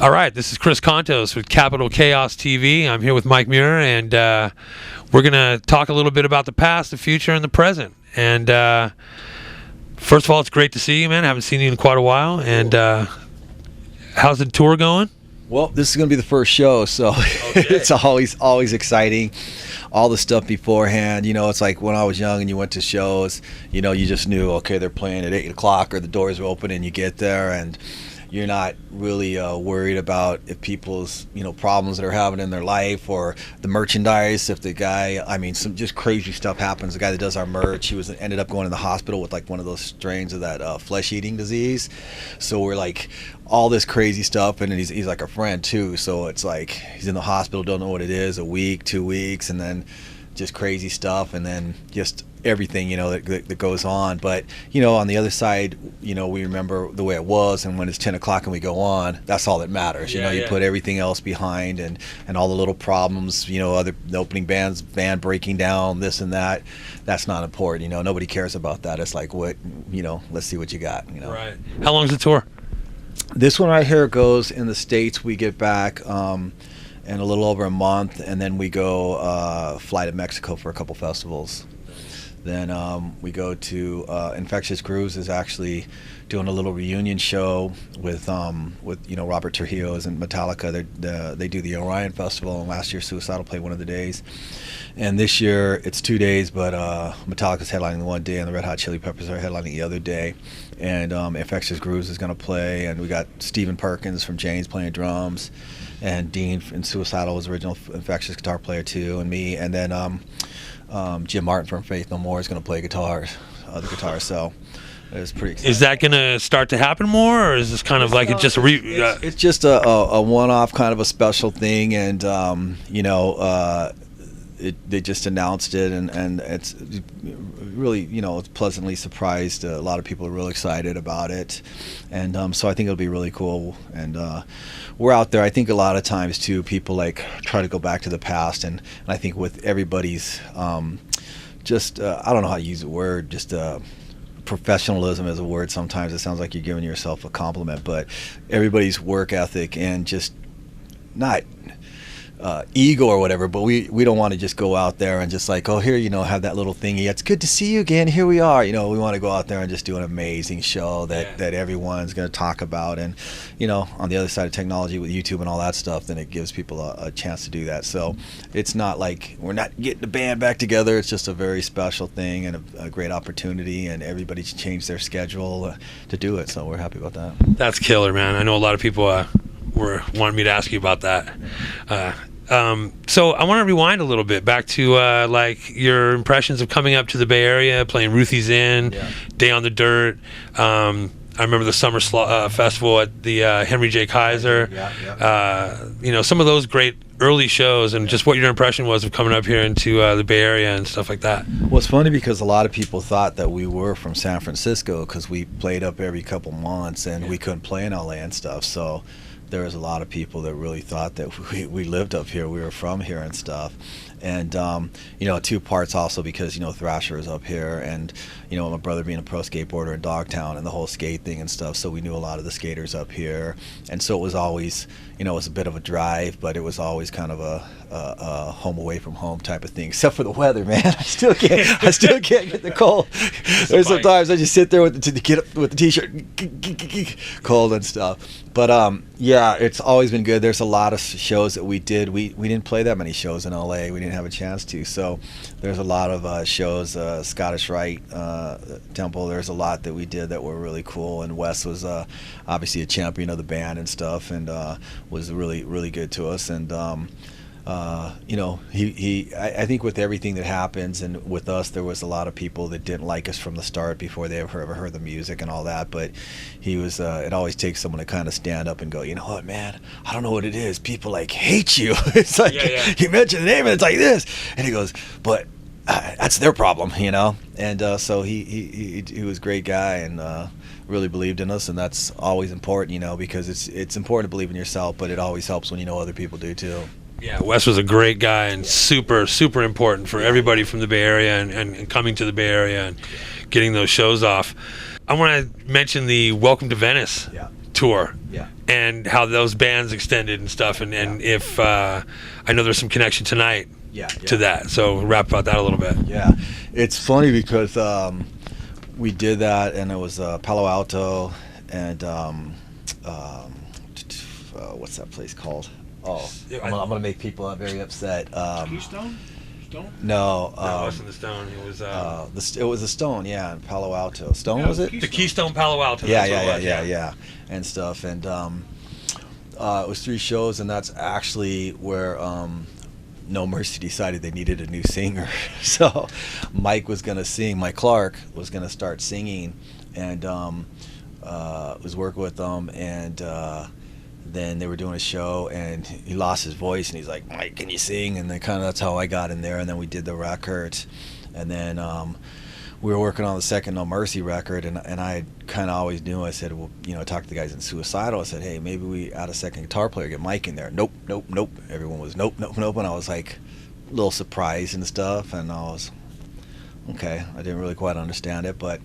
All right, this is Chris Kontos with Capital Chaos TV. I'm here with Mike Muir, and we're going to talk a little bit about the past, the future, and the present. And first of all, it's great to see you, man. I haven't seen you in quite a while. And how's the tour going? Well, this is going to be the first show, so okay. It's always exciting. All the stuff beforehand, you know, it's like when I was young and you went to shows, you know, you just knew, okay, they're playing at 8 o'clock or the doors are open and you get there and you're not really worried about if people's, you know, problems that are having in their life or the merchandise. If the guy, I mean, some just crazy stuff happens. The guy that does our merch, he ended up going to the hospital with like one of those strains of that flesh-eating disease. So we're like all this crazy stuff, and he's like a friend too. So it's like he's in the hospital, don't know what it is, a week, 2 weeks, and then just crazy stuff, and then just everything, you know, that goes on. But, you know, on the other side, you know, we remember the way it was, and when it's 10 o'clock and we go on, that's all that matters. You know, you put everything else behind and all the little problems, you know, the opening van breaking down, this and that, that's not important. You know, nobody cares about that. It's like, what, you know, let's see what you got, you know. Right. How long's the tour? This one right here goes in the States. We get back in a little over a month, and then we go fly to Mexico for a couple festivals. Then we go to Infectious Grooves is actually doing a little reunion show with you know, Robert Trujillo's and Metallica. They do the Orion Festival, and last year Suicidal played one of the days, and this year it's 2 days, but Metallica's headlining one day and the Red Hot Chili Peppers are headlining the other day, and Infectious Grooves is going to play, and we got Stephen Perkins from Jane's playing drums, and Dean in Suicidal was original Infectious guitar player too, and me, and then Jim Martin from Faith No More is going to play the guitar. So it's pretty exciting. Is that going to start to happen more, or is this kind of like it's just a one-off kind of a special thing, and you know, they just announced it, and it's really, you know, it's pleasantly surprised. A lot of people are really excited about it, and so I think it'll be really cool. And we're out there. I think a lot of times too, people like try to go back to the past, and I think with everybody's just I don't know how to use the word, just professionalism is a word. Sometimes it sounds like you're giving yourself a compliment, but everybody's work ethic and just not ego or whatever, but we don't want to just go out there and just like, oh, here, you know, have that little thingy, it's good to see you again, here we are. You know, we want to go out there and just do an amazing show that everyone's going to talk about. And, you know, on the other side of technology with YouTube and all that stuff, then it gives people a chance to do that. So it's not like we're not getting the band back together. It's just a very special thing and a great opportunity, and everybody's changed their schedule to do it. So we're happy about that. That's killer, man. I know a lot of people were wanting me to ask you about that. So I want to rewind a little bit back to like your impressions of coming up to the Bay Area, playing Ruthie's Inn, Day on the Dirt. I remember the Summer Festival at the Henry J. Kaiser. You know, some of those great early shows, and just what your impression was of coming up here into the Bay Area and stuff like that. Well, it's funny because a lot of people thought that we were from San Francisco because we played up every couple months, and we couldn't play in LA and stuff. So there was a lot of people that really thought that we lived up here, we were from here and stuff. And you know, two parts also because, you know, Thrasher is up here, and, you know, my brother being a pro skateboarder in Dogtown and the whole skate thing and stuff, so we knew a lot of the skaters up here. And so it was always, you know, it was a bit of a drive, but it was always kind of a home away from home type of thing, except for the weather, man. I still can't get the cold. There's sometimes I just sit there with the t-shirt, cold and stuff. But yeah, it's always been good. There's a lot of shows that we did. We didn't play that many shows in LA. We didn't have a chance to. So there's a lot of shows. Scottish Rite Temple. There's a lot that we did that were really cool. And Wes was obviously a champion of the band and stuff, and was really good to us. And you know, I think with everything that happens, and with us, there was a lot of people that didn't like us from the start before they ever heard the music and all that. But he was, it always takes someone to kind of stand up and go, you know what, man, I don't know what it is. People like hate you. It's like, you mention the name and it's like this. And he goes, but that's their problem, you know. And so he was a great guy, and really believed in us, and that's always important, you know, because it's important to believe in yourself, but it always helps when you know other people do too. Yeah, Wes was a great guy, and super important for everybody from the Bay Area, and coming to the Bay Area and getting those shows off. I want to mention the Welcome to Venice tour. Yeah. And how those bands extended and stuff, and if I know there's some connection tonight to that. So rap about that a little bit. Yeah, it's funny because we did that, and it was Palo Alto, and what's that place called? Oh, I'm gonna make people very upset. Keystone? Stone? No, no, it wasn't the Stone. It was it was the Stone, yeah, in Palo Alto. Stone, was it? the Keystone Palo Alto. Yeah, and stuff, and it was 3 shows, and that's actually where No Mercy decided they needed a new singer. So Mike Clark was gonna start singing, and was working with them, and then they were doing a show, and he lost his voice, and he's like, Mike, can you sing? And then that's how I got in there, and then we did the record, and then we were working on the second No Mercy record, and I kind of always knew. I said, well, talk to the guys in Suicidal. I said, hey, maybe we add a second guitar player, get Mike in there. Nope. Everyone was nope, and I was like a little surprised and stuff, and I was okay. I didn't really quite understand it, but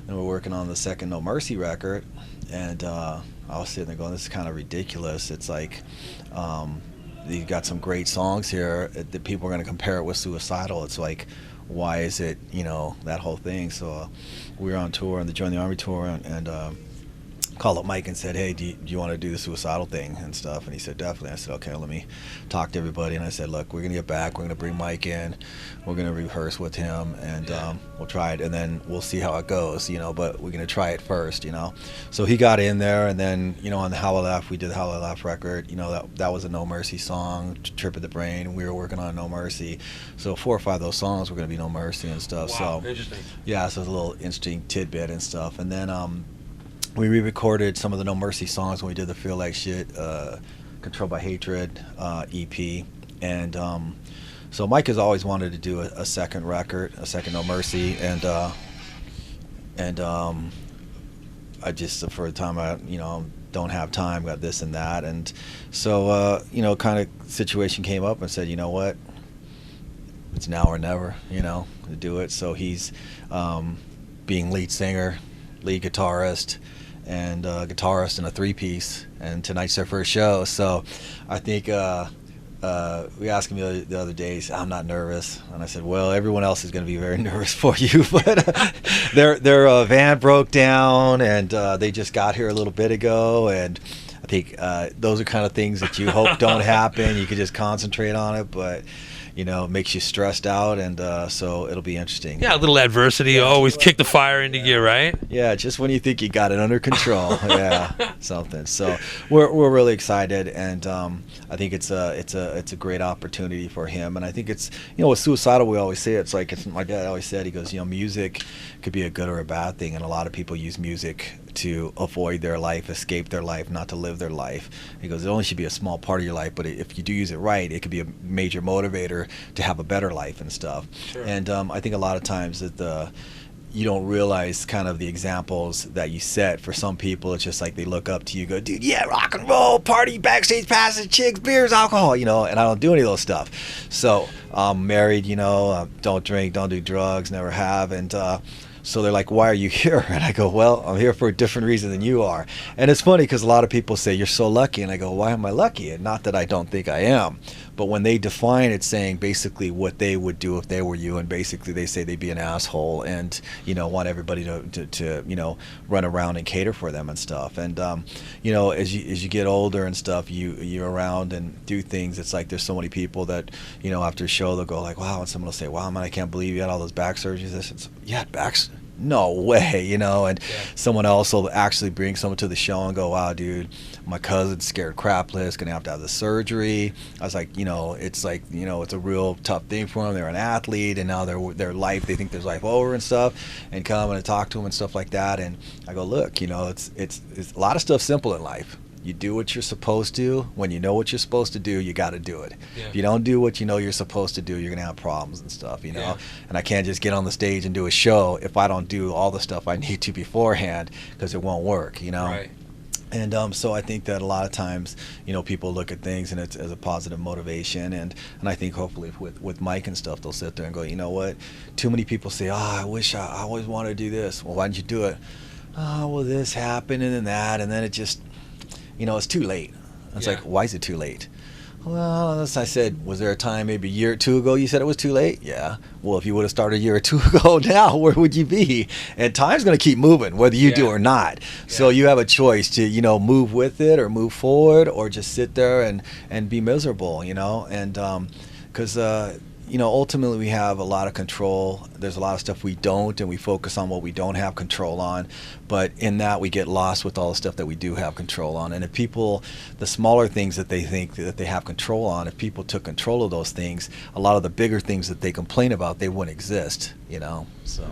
then we're working on the second No Mercy record, and I was sitting there going, this is kind of ridiculous. It's like you got some great songs here that people are going to compare it with Suicidal. It's like, why is it, that whole thing? So we were on tour, on the Join the Army tour, and called up Mike and said, hey, do you want to do the Suicidal thing and stuff? And he said, definitely. I said, okay, let me talk to everybody. And I said, look, we're going to get back. We're going to bring Mike in. We're going to rehearse with him, and we'll try it, and then we'll see how it goes, but we're going to try it first, So he got in there, and then, on the How I Laugh, we did the How I Laugh record. That was a No Mercy song, Trip of the Brain, and we were working on No Mercy. So 4 or 5 of those songs were going to be No Mercy and stuff. Wow, so interesting. Yeah, so it was a little interesting tidbit and stuff. And then we re-recorded some of the No Mercy songs when we did the Feel Like Shit, Controlled by Hatred EP, and so Mike has always wanted to do a second record, a second No Mercy, and I just, for the time, I don't have time, got this and that, and so kind of situation came up and said, you know what, it's now or never, to do it. So he's being lead singer, lead guitarist, and guitarist in a 3-piece, and tonight's their first show. So I think we asked him the other day, he said, I'm not nervous, and I said, well, everyone else is going to be very nervous for you, but their van broke down, and they just got here a little bit ago, and I think those are kind of things that you hope don't happen. You could just concentrate on it, but it makes you stressed out, and so it'll be interesting. Yeah, a little adversity always kick the fire into gear, right? Yeah, just when you think you got it under control. Yeah, something. So we're really excited, and I think it's a great opportunity for him. And I think it's, with Suicidal, we always say it's like, my dad always said, he goes, music could be a good or a bad thing, and a lot of people use music to avoid their life, escape their life, not to live their life. He goes, it only should be a small part of your life, but if you do use it right, it could be a major motivator to have a better life and stuff. Sure. And I think a lot of times that you don't realize kind of the examples that you set. For some people, it's just like they look up to you, go, dude, yeah, rock and roll, party, backstage passes, chicks, beers, alcohol, and I don't do any of those stuff. So I'm married, don't drink, don't do drugs, never have, and so they're like, why are you here? And I go, well, I'm here for a different reason than you are. And it's funny because a lot of people say, you're so lucky. And I go, why am I lucky? And not that I don't think I am. But when they define it, saying basically what they would do if they were you, and basically they say they'd be an asshole and, want everybody to run around and cater for them and stuff. And, as you get older and stuff, you're around and do things. It's like there's so many people that, after a show, they'll go like, wow, and someone will say, wow, man, I can't believe you had all those back surgeries. Yeah, no way, and someone else will actually bring someone to the show and go, wow, dude, my cousin's scared crapless, gonna have to have the surgery. I was like, it's like, it's a real tough thing for them. They're an athlete, and now their life, they think there's life over and stuff, and come and talk to them and stuff like that. And I go, look, it's a lot of stuff simple in life. You do what you're supposed to. When you know what you're supposed to do, you got to do it. Yeah. If you don't do what you know you're supposed to do, you're going to have problems and stuff, Yeah. And I can't just get on the stage and do a show if I don't do all the stuff I need to beforehand, because it won't work, Right. And so I think that a lot of times, people look at things and it's as a positive motivation, and I think hopefully with Mike and stuff, they'll sit there and go, you know what? Too many people say, I wish I always wanted to do this. Well, why didn't you do it? Oh, well, this happened and then that, and then it just it's too late. It's Yeah. like, why is it too late? Well, as I said, was there a time maybe a year or two ago you said it was too late? Yeah. Well, if you would have started a year or two ago now, where would you be? And time's going to keep moving, whether you do Yeah. or not. So you have a choice to, move with it or move forward or just sit there and be miserable, and because, ultimately we have a lot of control. There's a lot of stuff we don't, and we focus on what we don't have control on. But in that, we get lost with all the stuff that we do have control on. And if people, the smaller things that they think that they have control on, if people took control of those things, a lot of the bigger things that they complain about, they wouldn't exist, So.